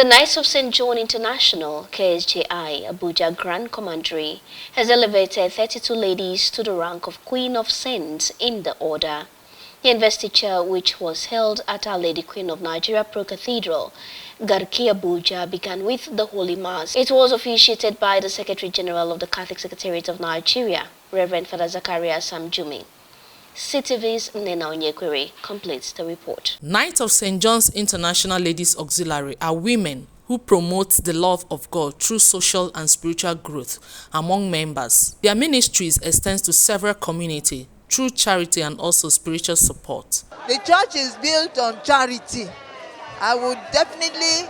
The Knights of St. John International, KSJI, Abuja Grand Commandery, has elevated 32 ladies to the rank of Queen of Saints in the order. The investiture, which was held at Our Lady Queen of Nigeria Pro Cathedral, Garki Abuja, began with the Holy Mass. It was officiated by the Secretary General of the Catholic Secretariat of Nigeria, Reverend Father Zacharias Samjumi. CTV's Nena Onyekwere completes the report. Knights of St. John's International Ladies Auxiliary are women who promote the love of God through social and spiritual growth among members. Their ministries extend to several communities through charity and also spiritual support. The church is built on charity. I would definitely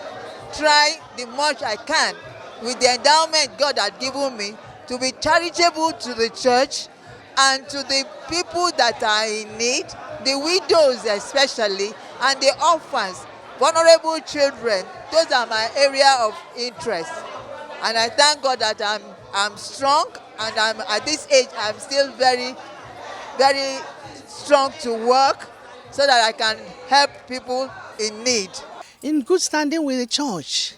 try the much I can with the endowment God had given me to be charitable to the church and to the people that are in need, the widows especially, and the orphans, vulnerable children. Those are my area of interest. And I thank God that I'm strong, and at this age I'm still very, very strong to work so that I can help people in need. In good standing with the church,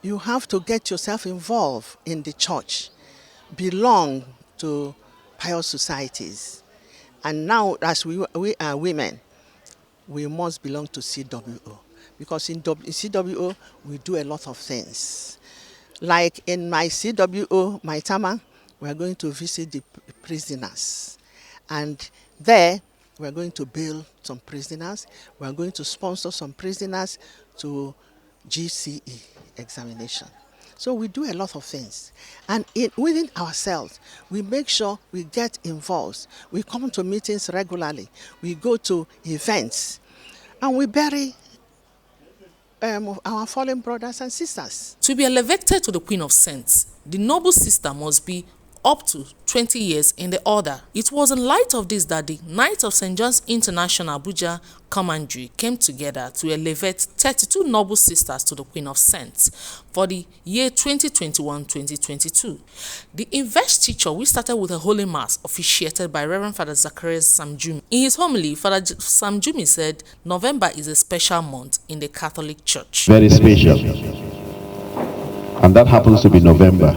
you have to get yourself involved in the church, belong to pious societies. And now, as we are women, we must belong to CWO. Because in CWO, we do a lot of things. Like in my CWO, my Tama, we are going to visit the prisoners. And there, we are going to bail some prisoners. We are going to sponsor some prisoners to GCE examination. So we do a lot of things. And within ourselves, we make sure we get involved. We come to meetings regularly. We go to events. And we bury our fallen brothers and sisters. To be elevated to the Queen of Saints, the noble sister must be up to 20 years in the order. It was in light of this that the Knights of St. John's International Abuja Commandery came together to elevate 32 noble sisters to the Queen of Saints for the year 2021-2022. The investiture, which started with a Holy Mass officiated by Reverend Father Zacharias Samjumi. In his homily, Father Samjumi said November is a special month in the Catholic Church. Very special. And that happens to be November.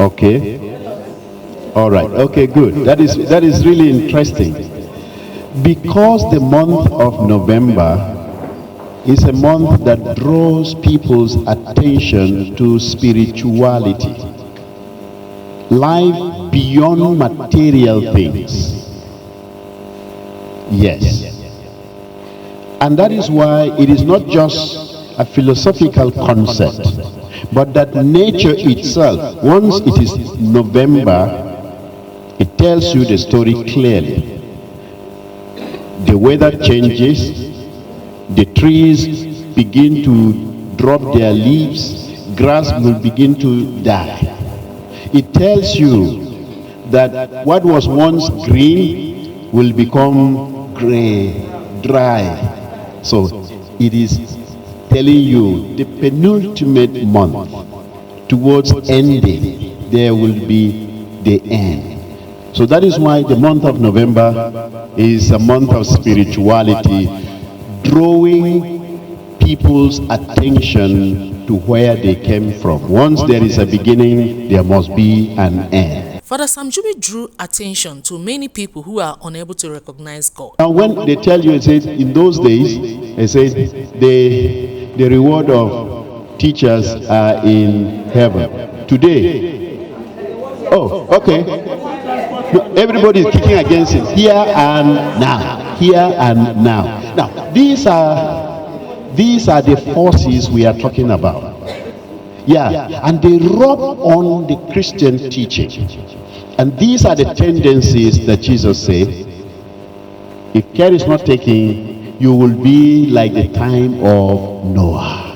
Okay. All right. Okay, good. That is really interesting. Because the month of November is a month that draws people's attention to spirituality. Life beyond material things. Yes. And that is why it is not just a philosophical concept, but that nature itself, once it is November, it tells you the story clearly. The weather changes, the trees begin to drop their leaves, grass will begin to die. It tells you that what was once green will become gray, dry. So it is telling you the penultimate month, towards ending, there will be the end. So that is why the month of November is a month of spirituality, drawing people's attention to where they came from. Once there is a beginning, there must be an end. Father Samjumi drew attention to many people who are unable to recognize God. And when they tell you, it says, in those days, it says, the reward of teachers are in heaven. Today, oh, okay. No, everybody is kicking against it. Here and now. Here and now. Now, these are the forces we are talking about. Yeah, and they rub on the Christian teaching. And these are the tendencies that Jesus said, if care is not taken, you will be like the time of Noah.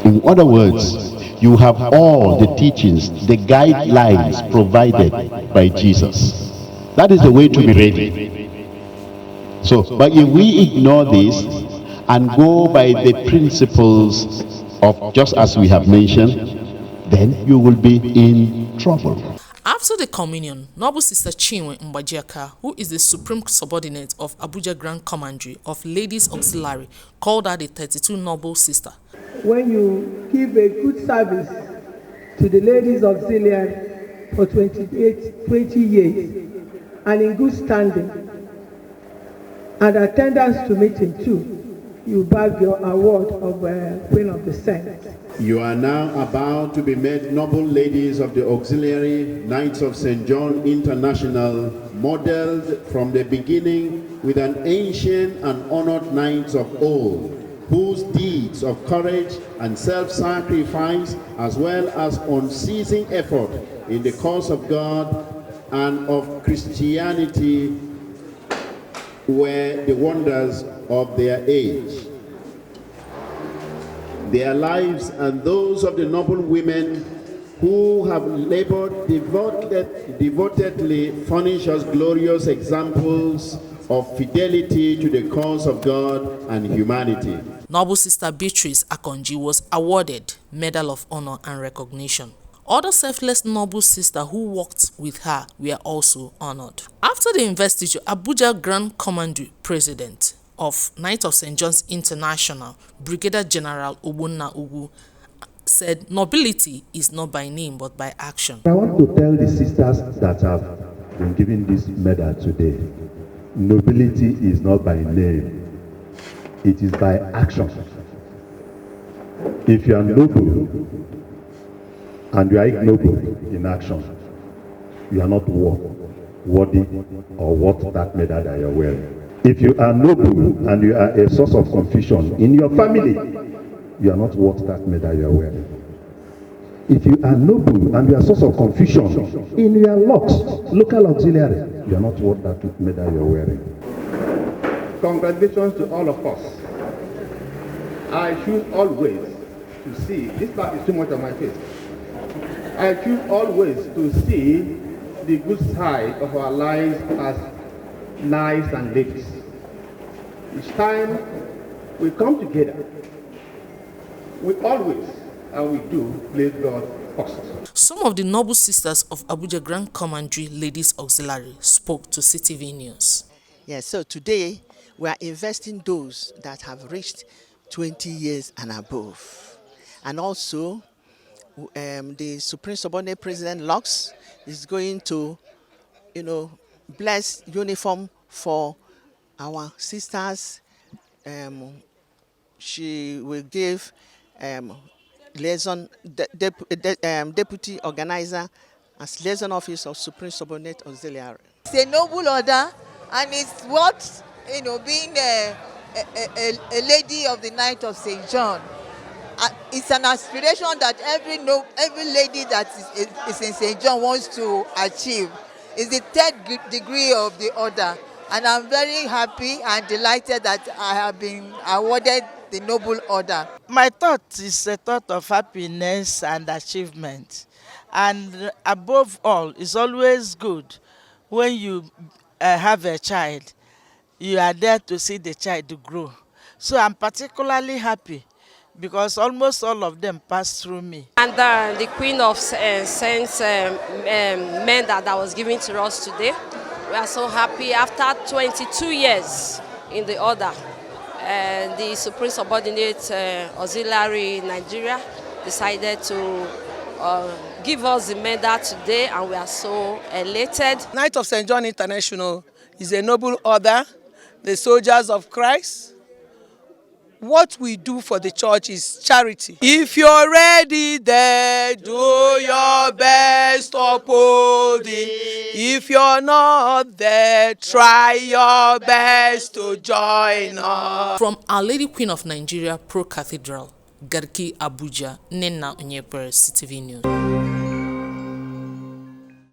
In other words, you have all the teachings, the guidelines provided by Jesus. That is the way to be ready. So, but if we ignore this and go by the principles of just as we have mentioned, then you will be in trouble. After the communion, Noble Sister Chinwe Mbajiaka, who is the supreme subordinate of Abuja Grand Commandery of Ladies Auxiliary, called her the 32 Noble Sister. When you give a good service to the Ladies Auxiliary for 20 years and in good standing and attendance to meeting too, you bag your award of Queen of the Saints. You are now about to be made noble ladies of the Auxiliary Knights of St. John International, modeled from the beginning with an ancient and honored knights of old, whose deeds of courage and self-sacrifice, as well as unceasing effort in the cause of God and of Christianity, were the wonders of their age. Their lives and those of the noble women who have labored devotedly furnish us glorious examples of fidelity to the cause of God and humanity. Noble Sister Beatrice Akonji was awarded Medal of Honor and Recognition. Other selfless noble sisters who worked with her were also honored. After the investiture, Abuja Grand Commandery President of Knights of St. John's International, Brigadier General Ogbonna Ugu, said nobility is not by name but by action. I want to tell the sisters that have been given this medal today, nobility is not by name, it is by action. If you are noble and you are ignoble in action, you are not worthy or worth that medal that you are wearing. If you are noble and you are a source of confusion in your family, you are not worth that medal you are wearing. If you are noble and you are a source of confusion in your local auxiliary, you are not worth that medal you are wearing. Congratulations to all of us. I choose always to see, this part is too much on my face. I choose always to see the good side of our lives as knights and ladies. Each time we come together, we always, and we do, place God first. Some of the noble sisters of Abuja Grand Commandery Ladies Auxiliary spoke to CTV News. Yes, so today we are investing those that have reached 20 years and above. And also, the Supreme Subordinate President Lux is going to, bless uniform for our sisters. She will give liaison deputy organizer as liaison office of Supreme Subordinate Auxiliary. It's a noble order, and it's what, being a lady of the Knight of St. John. It's an aspiration that every lady that is in St. John wants to achieve. It's the third degree of the order, and I'm very happy and delighted that I have been awarded the noble order. My thought is a thought of happiness and achievement, and above all, it's always good when you have a child, you are there to see the child grow. So I'm particularly happy because almost all of them passed through me. And the Queen of Saints medal that was given to us today, we are so happy. After 22 years in the order, the Supreme Subordinate Auxiliary Nigeria decided to give us the medal today, and we are so elated. Knight of St. John International is a noble order, the soldiers of Christ. What we do for the church is charity. If you're ready there, do your best upholding. If you're not there, try your best to join us. From Our Lady Queen of Nigeria Pro Cathedral, Garki Abuja, Nena Onyepere, CTV News.